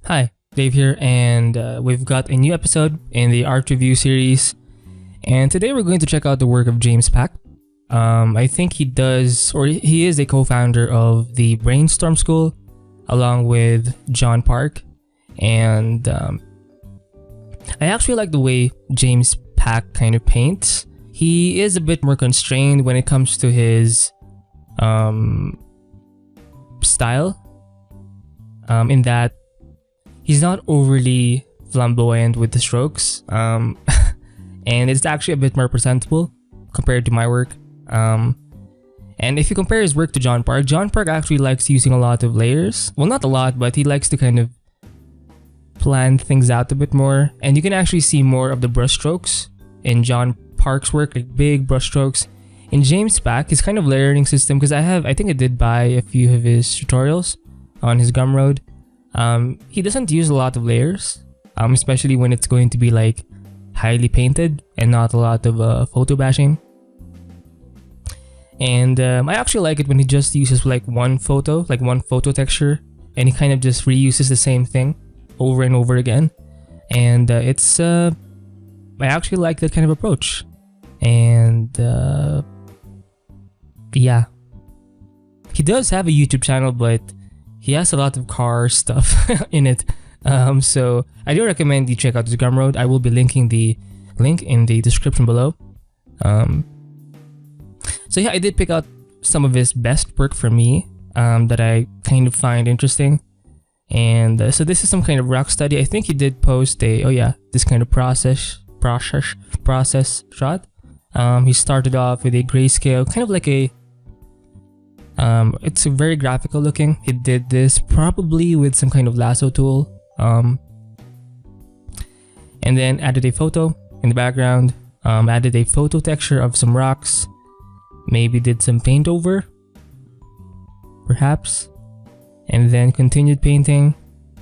Hi, Dave here, and we've got a new episode in the art review series. And today we're going to check out the work of James Paick. I think he is a co-founder of the Brainstorm School, along with John Park. And I actually like the way James Paick kind of paints. He is a bit more constrained when it comes to his style, in that he's not overly flamboyant with the strokes, and it's actually a bit more presentable compared to my work. And if you compare his work to John Park actually likes using a lot of layers. Well, not a lot, but he likes to kind of plan things out a bit more. And you can actually see more of the brushstrokes in John Park's work, like big brushstrokes. In James Paick, his kind of layering system, because I think I did buy a few of his tutorials on his Gumroad. He doesn't use a lot of layers, especially when it's going to be like highly painted and not a lot of photo bashing. And I actually like it when he just uses like one photo texture, and he kind of just reuses the same thing over and over again. And I actually like that kind of approach. And yeah, he does have a YouTube channel, but he has a lot of car stuff in it. So I do recommend you check out his Gumroad. I will be linking the link in the description below. So yeah, I did pick out some of his best work for me that I kind of find interesting. And so this is some kind of rock study. I think he did post this kind of process shot. He started off with a grayscale, kind of like it's very graphical looking. He did this probably with some kind of lasso tool, and then added a photo in the background, added a photo texture of some rocks, maybe did some paint over, perhaps, and then continued painting,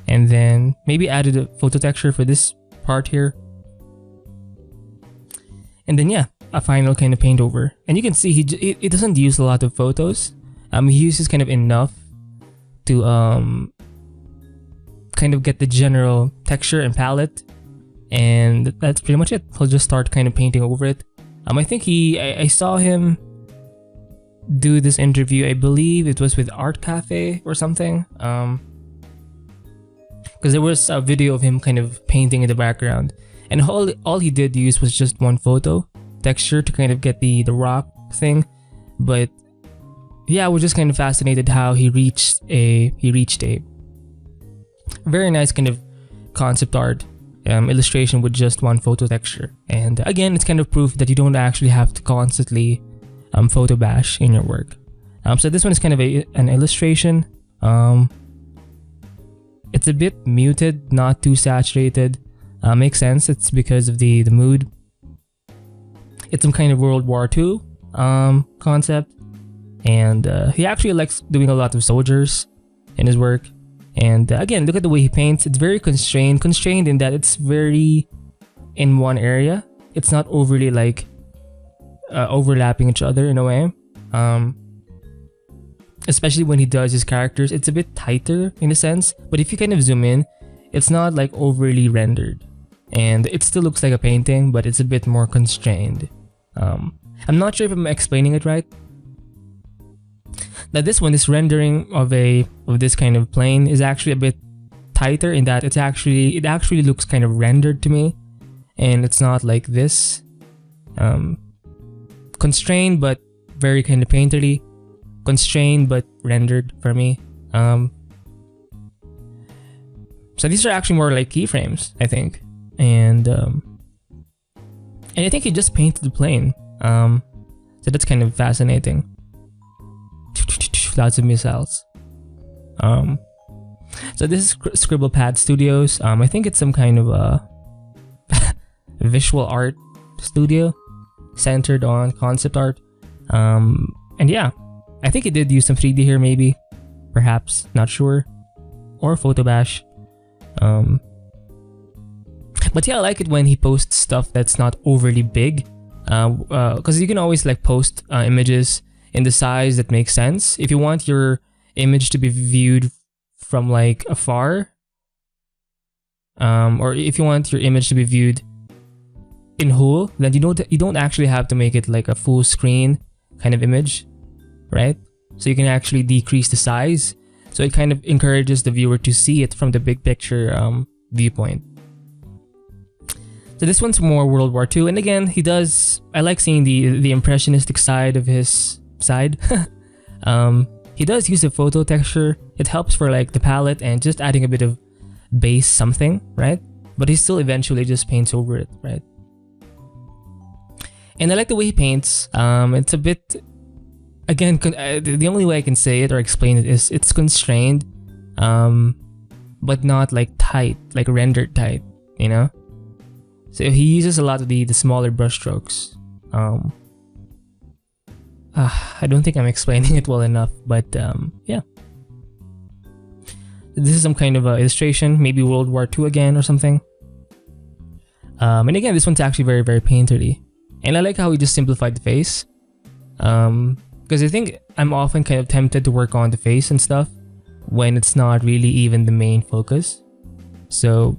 and then maybe added a photo texture for this part here, and then yeah, a final kind of paint over. And you can see he doesn't use a lot of photos. He uses kind of enough to kind of get the general texture and palette, and that's pretty much it. He'll just start kind of painting over it. I think I saw him do this interview, I believe it was with Art Cafe or something, because there was a video of him kind of painting in the background, and all he did use was just one photo texture to kind of get the rock thing. But yeah, I was just kind of fascinated how he reached a very nice kind of concept art illustration with just one photo texture. And again, it's kind of proof that you don't actually have to constantly photo bash in your work. So this one is kind of an illustration. It's a bit muted, not too saturated. Makes sense. It's because of the mood. It's some kind of World War II concept. And he actually likes doing a lot of soldiers in his work. And again, look at the way he paints. It's very constrained in that it's very in one area. It's not overly like overlapping each other in a way. Especially when he does his characters, it's a bit tighter in a sense. But if you kind of zoom in, it's not like overly rendered. And it still looks like a painting, but it's a bit more constrained. I'm not sure if I'm explaining it right. Now this rendering of this kind of plane is actually a bit tighter in that it actually looks kind of rendered to me, and it's not like this constrained but very kind of painterly, constrained but rendered for me. So these are actually more like keyframes, I think, and I think he just painted the plane. So that's kind of fascinating. Lots of missiles. So this is Scribble Pad Studios. I think it's some kind of a visual art studio centered on concept art. And yeah, I think he did use some 3D here, maybe, perhaps, not sure, or photo bash. But yeah, I like it when he posts stuff that's not overly big, because you can always like post images in the size that makes sense. If you want your image to be viewed from like afar, or if you want your image to be viewed in whole, then you don't actually have to make it like a full screen kind of image, right? So you can actually decrease the size, so it kind of encourages the viewer to see it from the big picture viewpoint. So this one's more World War II, and again, I like seeing the impressionistic side of his side. He does use a photo texture. It helps for like the palette and just adding a bit of base something, right? But he still eventually just paints over it, right? And I like the way he paints. It's a bit, again, the only way I can say it or explain it is it's constrained, but not like tight, like rendered tight, you know? So he uses a lot of the smaller brush strokes. I don't think I'm explaining it well enough, but yeah. This is some kind of illustration, maybe World War II again or something. And again, this one's actually very, very painterly. And I like how he just simplified the face. Because I think I'm often kind of tempted to work on the face and stuff when it's not really even the main focus. So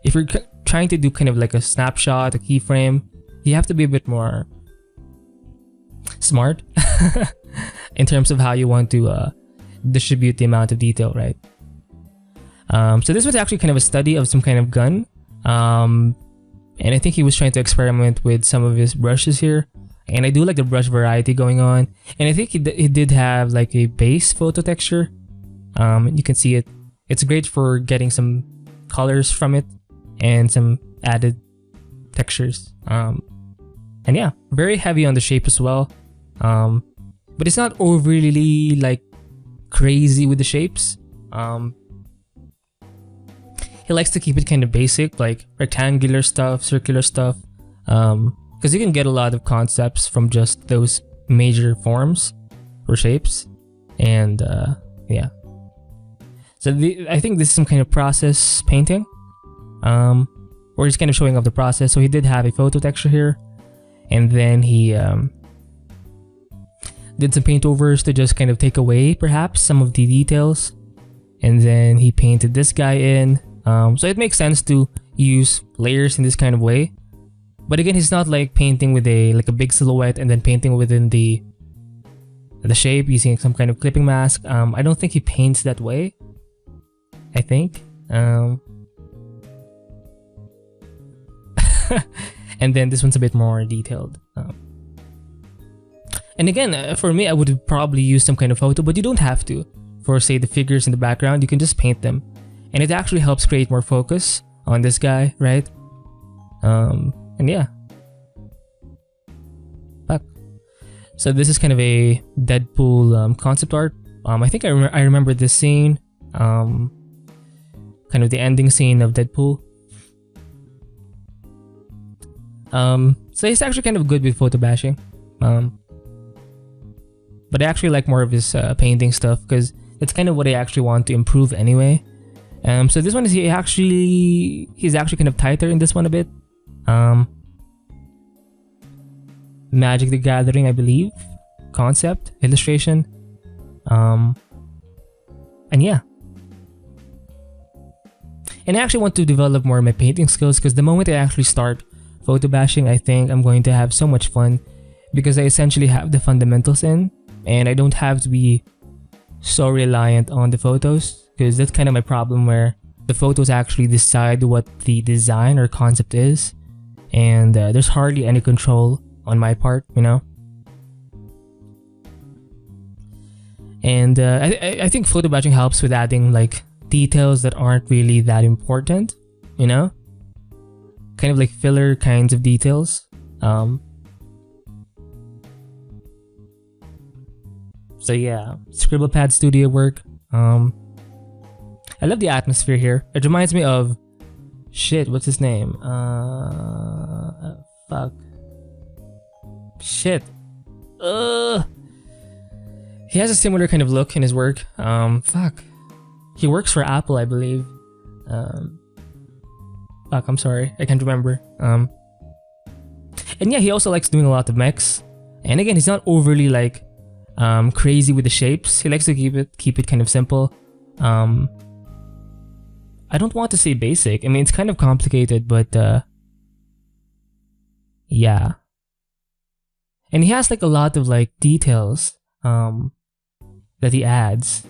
if you're trying to do kind of like a snapshot, a keyframe, you have to be a bit more smart in terms of how you want to distribute the amount of detail, right? So this was actually kind of a study of some kind of gun. And I think he was trying to experiment with some of his brushes here. And I do like the brush variety going on. And I think he did have like a base photo texture. You can see it. It's great for getting some colors from it and some added textures. And yeah, very heavy on the shape as well. But it's not overly like crazy with the shapes. He likes to keep it kind of basic, like rectangular stuff, circular stuff, because you can get a lot of concepts from just those major forms or shapes. And yeah, so I think this is some kind of process painting, or he's kind of showing off the process. So he did have a photo texture here, and then he did some paint overs to just kind of take away perhaps some of the details, and then he painted this guy in. So it makes sense to use layers in this kind of way, but again, he's not like painting with a big silhouette and then painting within the shape using some kind of clipping mask. I don't think he paints that way. I think, and then this one's a bit more detailed. And again, for me, I would probably use some kind of photo, but you don't have to. For say the figures in the background, you can just paint them. And it actually helps create more focus on this guy, right? And yeah. Fuck. So this is kind of a Deadpool concept art. I think I remember this scene. Kind of the ending scene of Deadpool. So he's actually kind of good with photo bashing. But I actually like more of his painting stuff because it's kind of what I actually want to improve anyway. So this one is he's actually kind of tighter in this one a bit. Magic the Gathering, I believe, concept illustration. And yeah. And I actually want to develop more of my painting skills because the moment I actually start photo bashing, I think I'm going to have so much fun because I essentially have the fundamentals in, and I don't have to be so reliant on the photos. Because that's kind of my problem, where the photos actually decide what the design or concept is, and there's hardly any control on my part, you know. And I think photo batching helps with adding like details that aren't really that important, you know, kind of like filler kinds of details. So yeah, scribble pad studio work. I love the atmosphere here. It reminds me of shit, what's his name? Fuck. Shit. He has a similar kind of look in his work. Fuck. He works for Apple, I believe. Fuck, I'm sorry. I can't remember. And yeah, he also likes doing a lot of mechs. And again, he's not overly like crazy with the shapes. He likes to keep it kind of simple. I don't want to say basic. I mean, it's kind of complicated, but yeah. And he has like a lot of like details that he adds.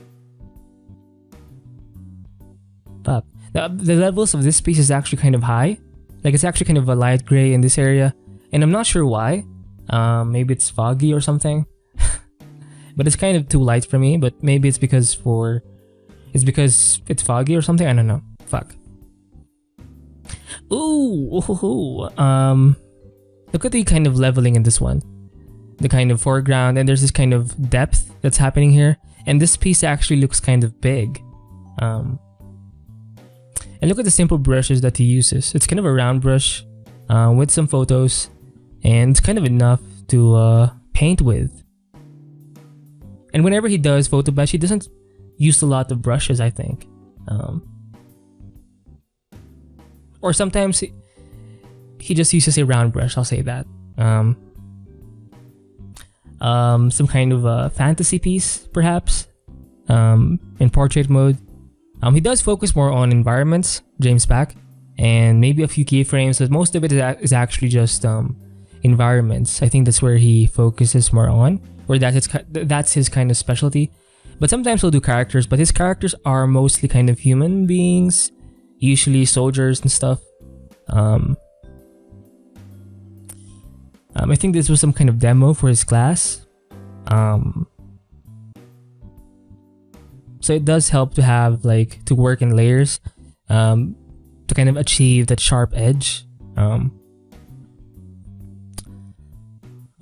But the levels of this piece is actually kind of high. Like it's actually kind of a light gray in this area, and I'm not sure why. Maybe it's foggy or something. But it's kind of too light for me. But maybe it's because it's foggy or something. I don't know. Fuck. Ooh. Look at the kind of leveling in this one. The kind of foreground, and there's this kind of depth that's happening here. And this piece actually looks kind of big. And look at the simple brushes that he uses. It's kind of a round brush with some photos, and it's kind of enough to paint with. And whenever he does photo bash, he doesn't use a lot of brushes, I think. Or sometimes he just uses a round brush, I'll say that. Some kind of a fantasy piece, perhaps, in portrait mode. He does focus more on environments, James Paick, and maybe a few keyframes, but most of it is actually just environments. I think that's where he focuses more on, or that's his kind of specialty. But sometimes he'll do characters, but his characters are mostly kind of human beings, usually soldiers and stuff. I think this was some kind of demo for his class. So it does help to have like to work in layers to kind of achieve that sharp edge.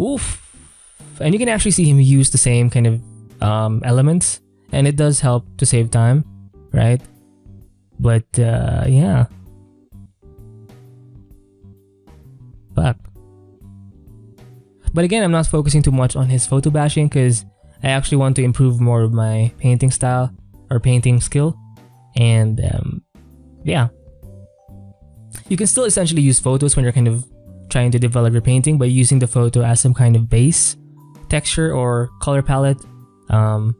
Oof. And you can actually see him use the same kind of elements, and it does help to save time, right? But yeah. Fuck. But again, I'm not focusing too much on his photo bashing because I actually want to improve more of my painting style or painting skill. And yeah. You can still essentially use photos when you're kind of trying to develop your painting by using the photo as some kind of base, texture, or color palette. Now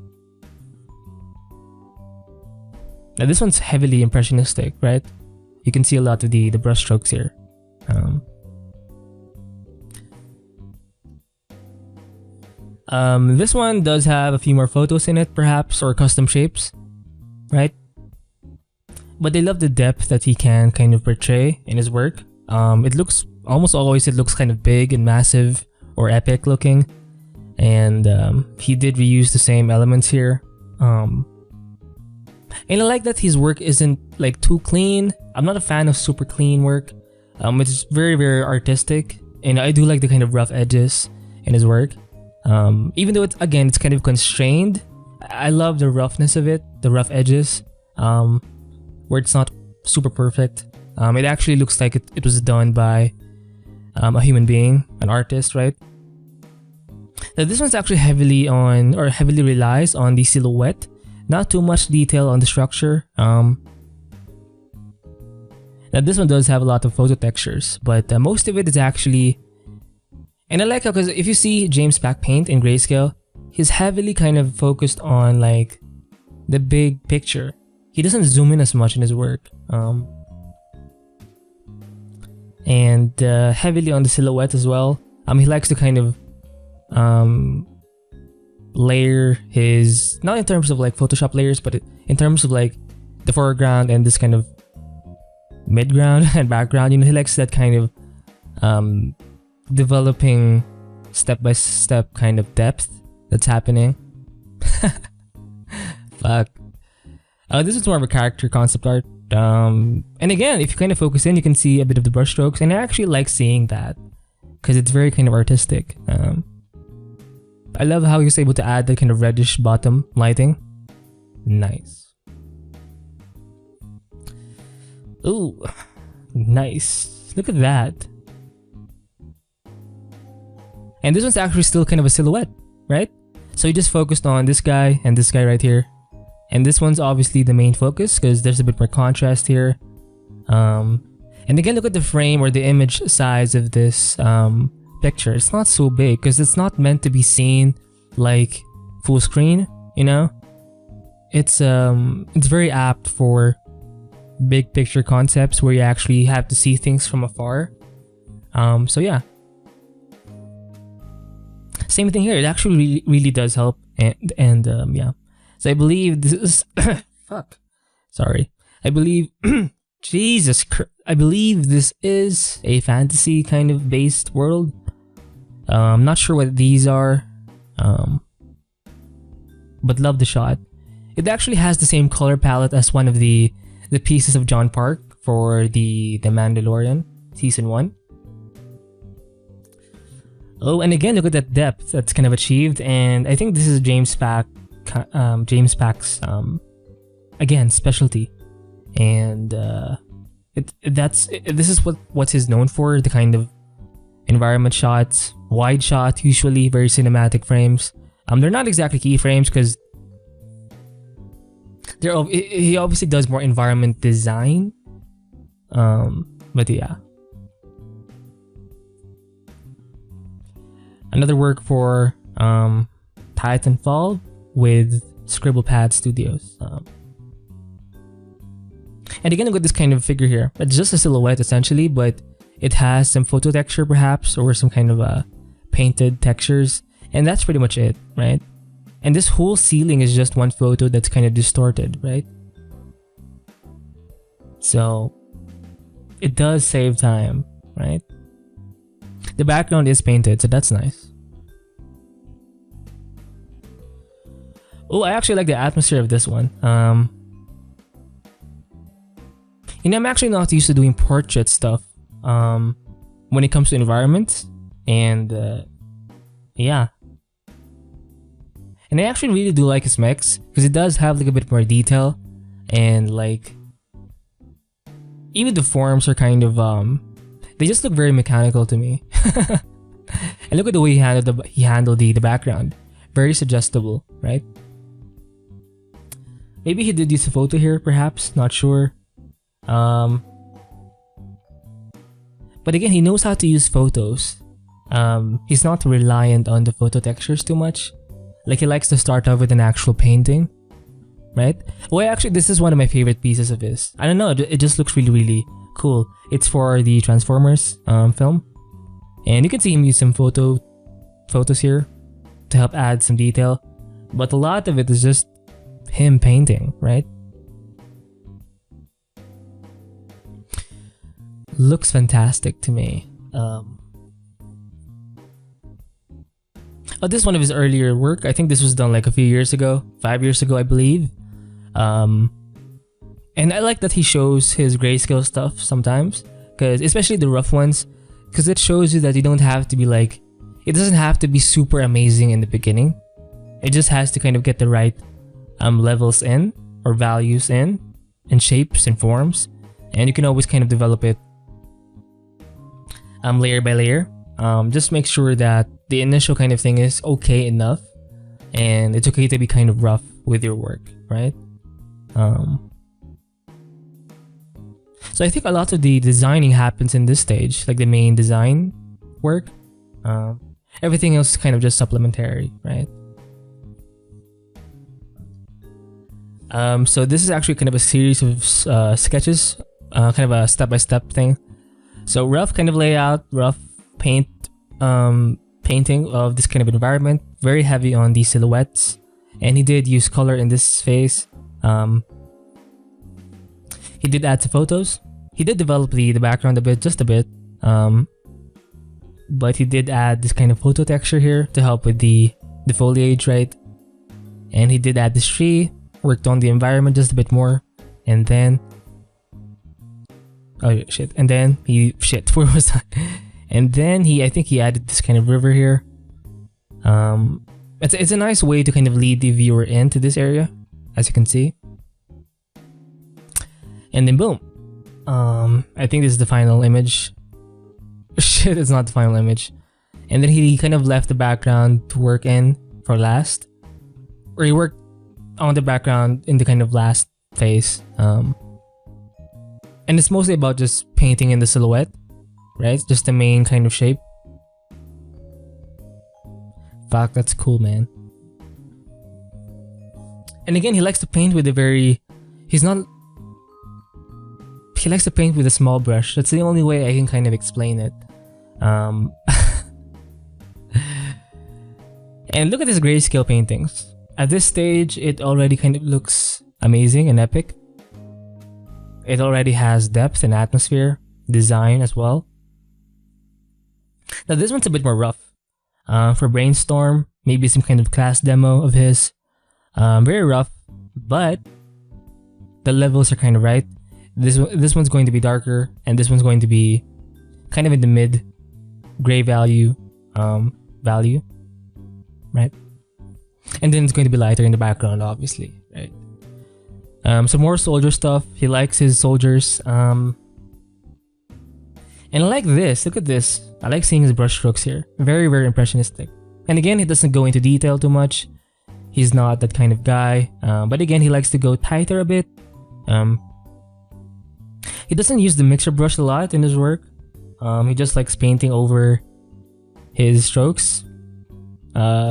this one's heavily impressionistic, right? You can see a lot of the brush strokes here. This one does have a few more photos in it, perhaps, or custom shapes, right? But I love the depth that he can kind of portray in his work. It looks almost always kind of big and massive or epic looking, and he did reuse the same elements here. And I like that his work isn't like too clean. I'm not a fan of super clean work. It's very, very artistic, and I do like the kind of rough edges in his work. Even though it's kind of constrained, I love the roughness of it, the rough edges, where it's not super perfect. It actually looks like it was done by a human being, an artist, right? Now this one's actually heavily relies on the silhouette, not too much detail on the structure. Now this one does have a lot of photo textures, but most of it is actually. And I like how, because if you see James Paick paint in grayscale, he's heavily kind of focused on like the big picture. He doesn't zoom in as much in his work. And heavily on the silhouette as well. He likes to kind of layer his, not in terms of like Photoshop layers, but in terms of like the foreground and this kind of midground and background. You know, he likes that kind of developing step-by-step kind of depth that's happening. Fuck. This is more of a character concept art. And again, if you kind of focus in, you can see a bit of the brush strokes, and I actually like seeing that because it's very kind of artistic. I love how he was able to add the kind of reddish bottom lighting. Nice. Ooh, nice. Look at that. And this one's actually still kind of a silhouette, right? So he just focused on this guy and this guy right here. And this one's obviously the main focus because there's a bit more contrast here. And again, look at the frame or the image size of this picture. It's not so big because it's not meant to be seen like full screen, you know? It's very apt for big picture concepts where you actually have to see things from afar. So yeah. Same thing here. It actually really does help. And yeah. So I believe this is fuck. Sorry. I believe I believe this is a fantasy kind of based world. I'm not sure what these are. But love the shot. It actually has the same color palette as one of the pieces of John Park for the Mandalorian season 1. Oh, and again, look at that depth that's kind of achieved, and I think this is James Pack's again specialty, and this is what he's known for, the kind of environment shots, wide shot, usually very cinematic frames. They're not exactly keyframes because he obviously does more environment design, but yeah. Another work for Titanfall with Scribblepad Studios. And again, I've got this kind of figure here. It's just a silhouette essentially, but it has some photo texture perhaps, or some kind of painted textures. And that's pretty much it, right? And this whole ceiling is just one photo that's kind of distorted, right? So it does save time, right? The background is painted, so that's nice. Oh, I actually like the atmosphere of this one. You know, I'm actually not used to doing portrait stuff when it comes to environments, and yeah. And I actually really do like his mechs because it does have like a bit more detail, and like even the forms are kind of they just look very mechanical to me. And look at the way he handled the background. Very suggestible, right? Maybe he did use a photo here, perhaps, not sure. But again, he knows how to use photos. He's not reliant on the photo textures too much. Like, he likes to start off with an actual painting, right? Well, actually, this is one of my favorite pieces of his. I don't know, it just looks really, really cool. It's for the Transformers film. And you can see him use some photos here to help add some detail. But a lot of it is just him painting, right? Looks fantastic to me. Oh, this is one of his earlier work. I think this was done like a few years ago, 5 years ago, I believe. And I like that he shows his grayscale stuff sometimes, because especially the rough ones, because it shows you that you don't have to be like, it doesn't have to be super amazing in the beginning. It just has to kind of get the right levels in, or values in, and shapes and forms, and you can always kind of develop it layer by layer. Just make sure that the initial kind of thing is okay enough, and it's okay to be kind of rough with your work, right? So I think a lot of the designing happens in this stage, like the main design work. Everything else is kind of just supplementary, right? So this is actually kind of a series of sketches, kind of a step-by-step thing. So rough kind of layout, rough painting of this kind of environment, very heavy on the silhouettes, and he did use color in this phase. He did add some photos. He did develop the background a bit, just a bit, but he did add this kind of photo texture here to help with the foliage, right? And he did add this tree, worked on the environment just a bit more, and then where was that? And then I think he added this kind of river here. It's a nice way to kind of lead the viewer into this area, as you can see. And then boom. I think this is the final image. Shit, it's not the final image. And then he kind of left the background to work in for last. Or he worked on the background in the kind of last phase. And it's mostly about just painting in the silhouette, right? Just the main kind of shape. Fuck, that's cool, man. And again, he likes to paint with a very... He's not... he likes to paint with a small brush. That's the only way I can kind of explain it. And look at his grayscale paintings. At this stage, it already kind of looks amazing and epic. It already has depth and atmosphere, design as well. Now this one's a bit more rough. For Brainstorm, maybe some kind of class demo of his. Very rough, but the levels are kind of right. This one's going to be darker, and this one's going to be kind of in the mid gray value, right? And then it's going to be lighter in the background, obviously, right? Some more soldier stuff. He likes his soldiers. And I like this. Look at this. I like seeing his brush strokes here. Very, very impressionistic. And again, he doesn't go into detail too much. He's not that kind of guy. But again, he likes to go tighter a bit. He doesn't use the mixer brush a lot in his work. He just likes painting over his strokes,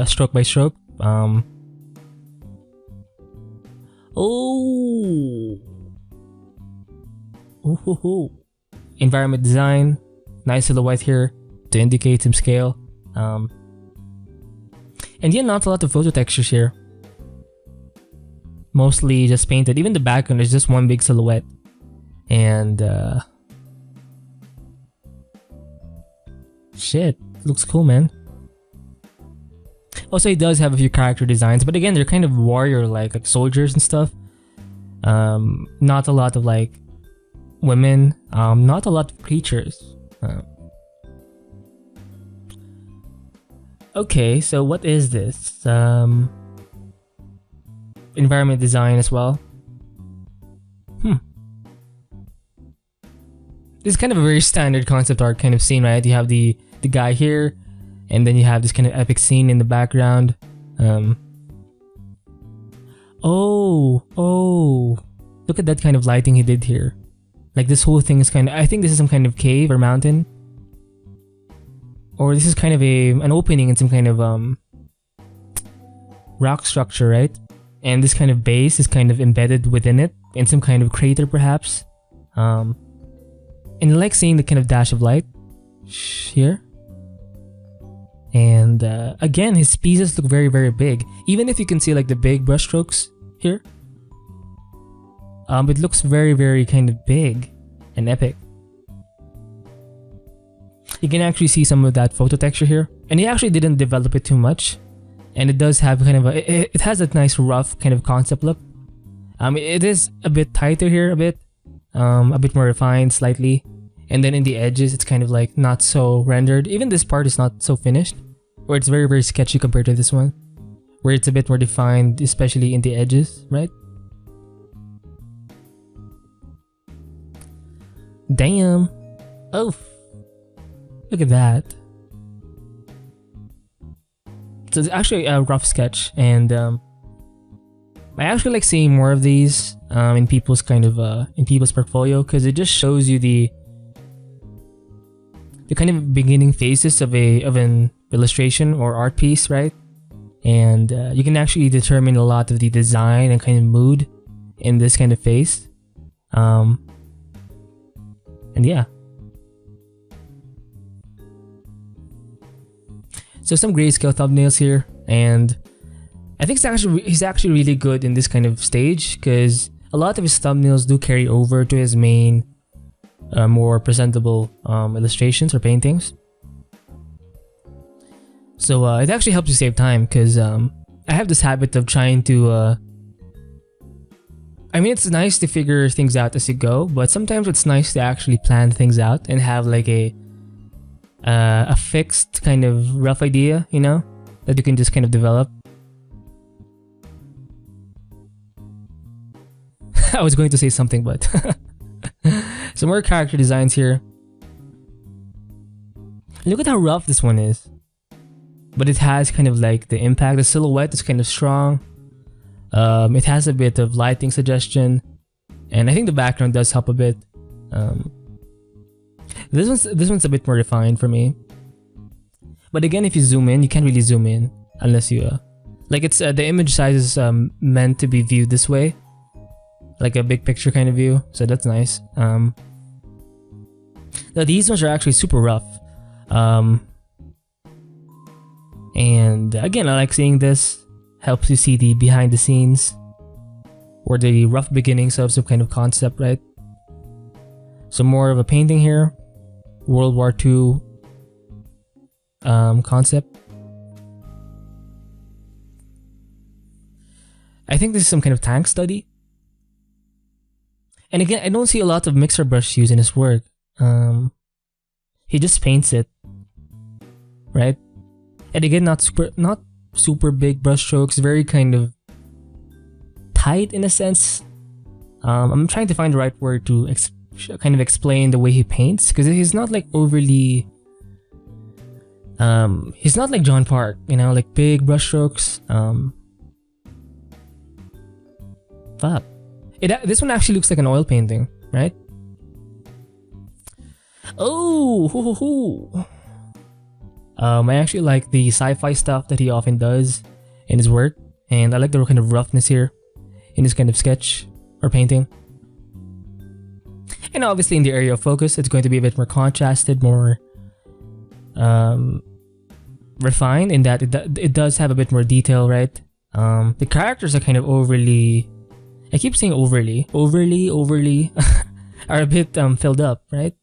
stroke by stroke. Environment design, nice silhouette here to indicate some scale. And yeah, not a lot of photo textures here. Mostly just painted. Even the background is just one big silhouette. And shit, looks cool, man. Also, he does have a few character designs, but again, they're kind of warrior-like soldiers and stuff. Not a lot of like women. Not a lot of creatures. Okay, so what is this? Environment design as well. This is kind of a very standard concept art kind of scene, right? You have the guy here, and then you have this kind of epic scene in the background. Oh, look at that kind of lighting he did here. Like this whole thing is kind of, I think this is some kind of cave or mountain. Or this is kind of an opening in some kind of rock structure, right? And this kind of base is kind of embedded within it, in some kind of crater perhaps. And I like seeing the kind of dash of light here. And again, his pieces look very, very big. Even if you can see like the big brush strokes here, it looks very, very kind of big and epic. You can actually see some of that photo texture here, and he actually didn't develop it too much, and it does have kind of it has a nice rough kind of concept look. It is a bit tighter here, a bit more refined slightly, and then in the edges it's kind of like not so rendered. Even this part is not so finished, or it's very, very sketchy compared to this one, where it's a bit more defined, especially in the edges, right? Damn. Oh, look at that. So it's actually a rough sketch, and I actually like seeing more of these in people's kind of in people's portfolio, because it just shows you the kind of beginning phases of an illustration or art piece, right? And you can actually determine a lot of the design and kind of mood in this kind of phase. And yeah. So some grayscale thumbnails here, and I think he's actually really good in this kind of stage, because a lot of his thumbnails do carry over to his main, more presentable illustrations or paintings. So it actually helps you save time, because I have this habit of trying to I mean, it's nice to figure things out as you go, but sometimes it's nice to actually plan things out and have like a fixed kind of rough idea, you know, that you can just kind of develop. I was going to say something, but some more character designs here. Look at how rough this one is, but it has kind of like the impact. The silhouette is kind of strong. It has a bit of lighting suggestion, and I think the background does help a bit. This one's a bit more refined for me, but again, if you zoom in, you can't really zoom in unless you like it's the image size is meant to be viewed this way, like a big picture kind of view. So that's nice. Now these ones are actually super rough. And again, I like seeing this. Helps you see the behind the scenes or the rough beginnings of some kind of concept, right? So more of a painting here. World War II concept. I think this is some kind of tank study. And again, I don't see a lot of mixer brush use in his work. He just paints it, right? And again, not super big brush strokes, very kind of tight in a sense. I'm trying to find the right word to kind of explain the way he paints, because he's not like overly he's not like John Park, you know, like big brush strokes. Fuck. This one actually looks like an oil painting, right? Oh, hoo, hoo, hoo. I actually like the sci-fi stuff that he often does in his work, and I like the kind of roughness here in this kind of sketch or painting. And obviously in the area of focus, it's going to be a bit more contrasted, more refined in that it does have a bit more detail, right? The characters are kind of overly, I keep saying overly are a bit filled up, right?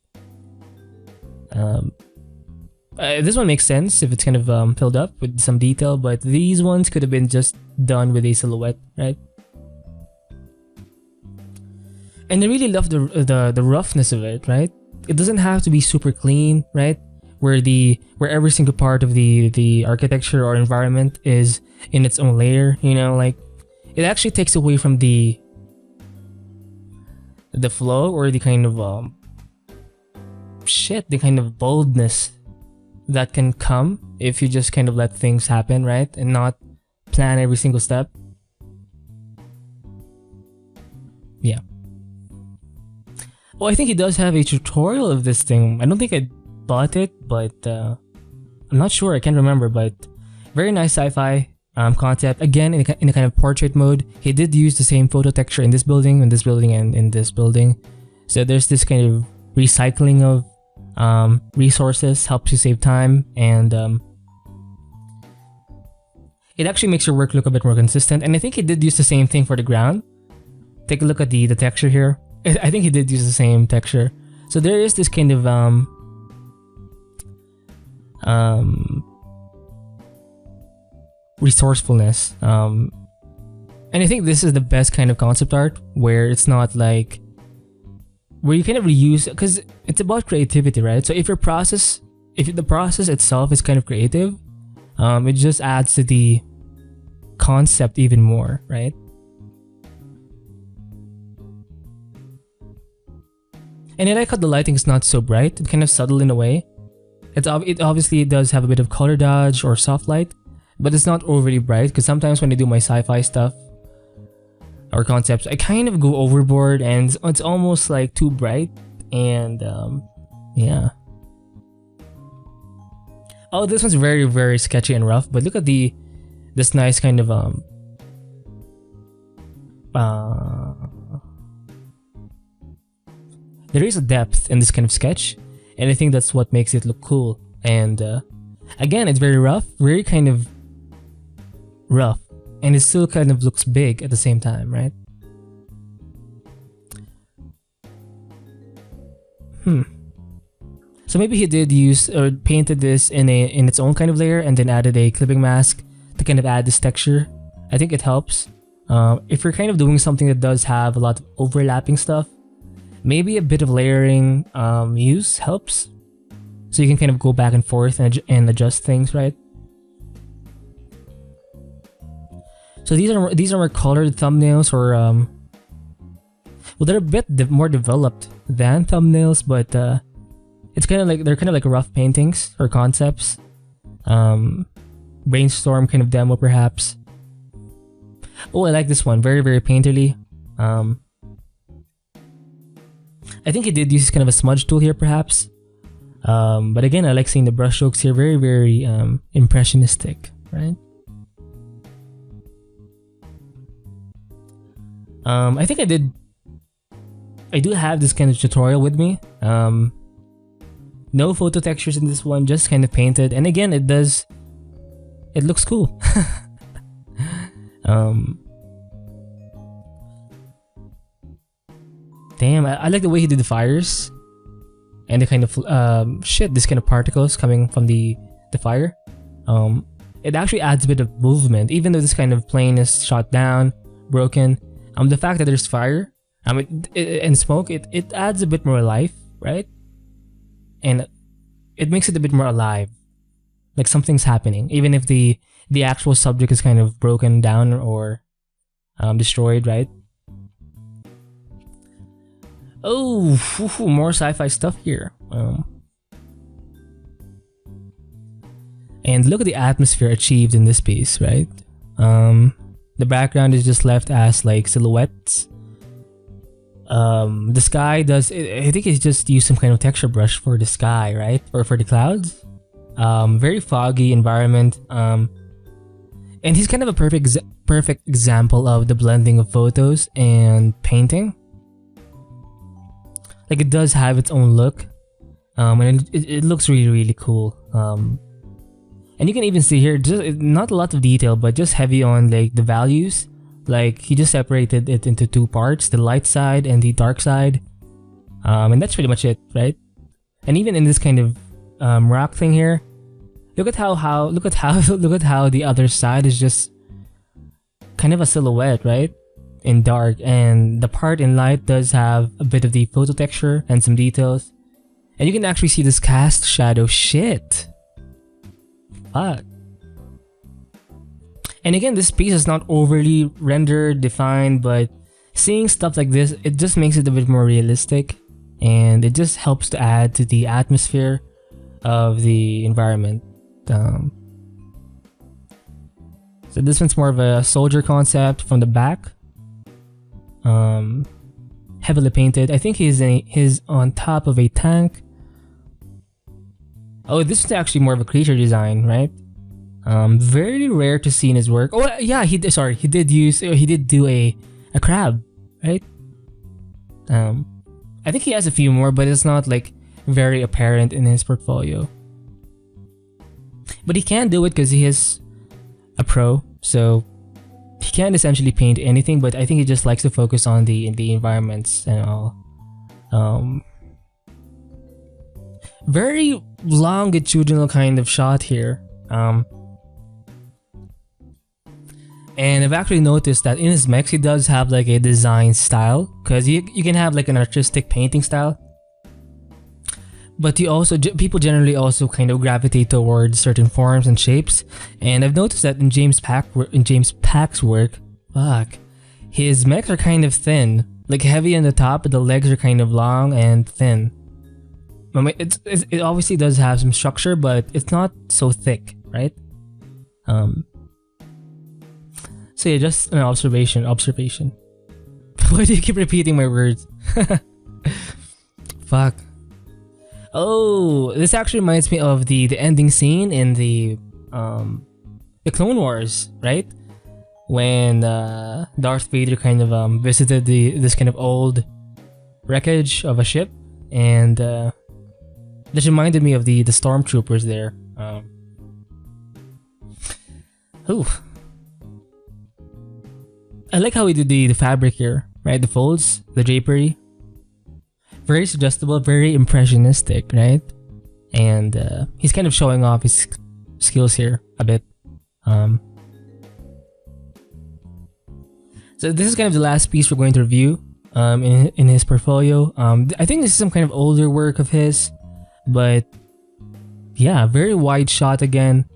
This one makes sense if it's kind of filled up with some detail, but these ones could have been just done with a silhouette, right? And I really love the roughness of it, right? It doesn't have to be super clean, right? Where every single part of the architecture or environment is in its own layer, you know, like it actually takes away from the flow or the kind of the kind of boldness that can come if you just kind of let things happen, right? And not plan every single step. Yeah. Oh, I think he does have a tutorial of this thing. I don't think I bought it, but I'm not sure. I can't remember, but very nice sci-fi concept. Again, in a kind of portrait mode. He did use the same photo texture in this building, and in this building. So there's this kind of recycling of resources, helps you save time, and it actually makes your work look a bit more consistent. And I think he did use the same thing for the ground. Take a look at the texture here. I think he did use the same texture. So there is this kind of resourcefulness, and I think this is the best kind of concept art where it's not like where you kind of reuse, because it's about creativity, right? So if the process itself is kind of creative, it just adds to the concept even more, right? And I like how the lighting is not so bright. It's kind of subtle in a way. It obviously does have a bit of color dodge or soft light, but it's not overly bright, because sometimes when I do my sci-fi stuff or concepts, I kind of go overboard and it's almost like too bright, and yeah. Oh, this one's very, very sketchy and rough, but look at this nice kind of there is a depth in this kind of sketch, and I think that's what makes it look cool. And again, it's very rough, very kind of rough, and it still kind of looks big at the same time, right? So maybe he did use or painted this in its own kind of layer and then added a clipping mask to kind of add this texture. I think it helps. If you're kind of doing something that does have a lot of overlapping stuff, maybe a bit of layering use helps, so you can kind of go back and forth and adjust things, right? So these are more colored thumbnails, or well, they're a bit more developed than thumbnails, but it's kind of like they're kind of like rough paintings or concepts, brainstorm kind of demo perhaps. Oh, I like this one, very, very painterly. I think he did use kind of a smudge tool here perhaps, but again, I like seeing the brush strokes here, very, very impressionistic, right? I think I did I do have this kind of tutorial with me. No photo textures in this one, just kind of painted. And again, it looks cool. Damn, I like the way he did the fires. And the kind of, this kind of particles coming from the fire. It actually adds a bit of movement, even though this kind of plane is shot down, broken. The fact that there's fire, and smoke, it adds a bit more life, right? And it makes it a bit more alive, like something's happening, even if the actual subject is kind of broken down or destroyed, right? Oh, more sci-fi stuff here. And look at the atmosphere achieved in this piece, right? The background is just left as like silhouettes. The sky does, I think it's just used some kind of texture brush for the sky, right? Or for the clouds. Very foggy environment. And he's kind of a perfect example of the blending of photos and painting. Like, it does have its own look. And it looks really, really cool. And you can even see here, just not a lot of detail, but just heavy on like the values. Like, he just separated it into two parts, the light side and the dark side. And that's pretty much it, right? And even in this kind of rock thing here, look at how the other side is just kind of a silhouette, right? In dark, and the part in light does have a bit of the photo texture and some details. And you can actually see this cast shadow shit. Fuck. And again, this piece is not overly rendered, defined, but seeing stuff like this, it just makes it a bit more realistic, and it just helps to add to the atmosphere of the environment. So this one's more of a soldier concept from the back. Heavily painted. I think he's on top of a tank. Oh, this is actually more of a creature design, right? Very rare to see in his work. Oh yeah, he did do a crab, right? I think he has a few more, but it's not like very apparent in his portfolio. But he can do it because he is a pro, so he can essentially paint anything. But I think he just likes to focus on the environments and all. Very longitudinal kind of shot here. And I've actually noticed that in his mechs, he does have like a design style, because you can have like an artistic painting style, but people generally also kind of gravitate towards certain forms and shapes. And I've noticed that in James Paick's work, his mechs are kind of thin, like heavy on the top, but the legs are kind of long and thin. It obviously does have some structure, but it's not so thick, right? So yeah, just an observation. Why do you keep repeating my words? Fuck. Oh, this actually reminds me of the ending scene in the Clone Wars, right? When Darth Vader kind of visited this kind of old wreckage of a ship, and this reminded me of the stormtroopers there. Ooh. I like how he did the fabric here, right? The folds, the drapery. Very suggestible, very impressionistic, right? And he's kind of showing off his skills here a bit. So this is kind of the last piece we're going to review in his portfolio. I think this is some kind of older work of his, but yeah, very wide shot again.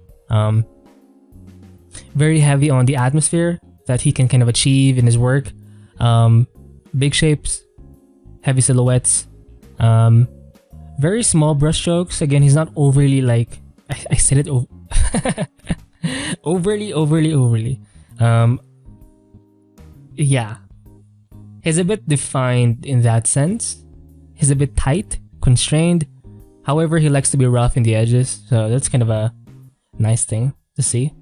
Very heavy on the atmosphere that he can kind of achieve in his work. Big shapes, heavy silhouettes, very small brushstrokes. Again, he's not overly like, I said it overly. Yeah, he's a bit defined in that sense. He's a bit tight, constrained. However, he likes to be rough in the edges, so that's kind of a nice thing to see.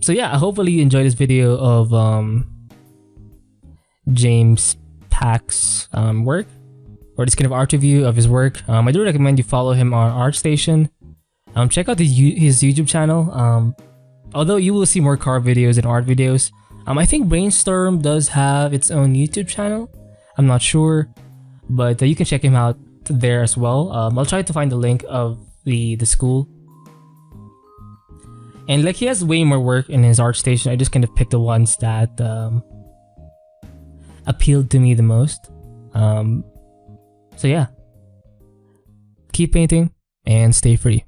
So yeah, hopefully you enjoyed this video of James Paick's work, or this kind of art review of his work. I do recommend you follow him on ArtStation. Check out his YouTube channel. Although you will see more car videos and art videos. I think Brainstorm does have its own YouTube channel. I'm not sure, but you can check him out there as well. I'll try to find the link of the school. And like, he has way more work in his ArtStation. I just kind of picked the ones that appealed to me the most. So yeah, keep painting and stay free.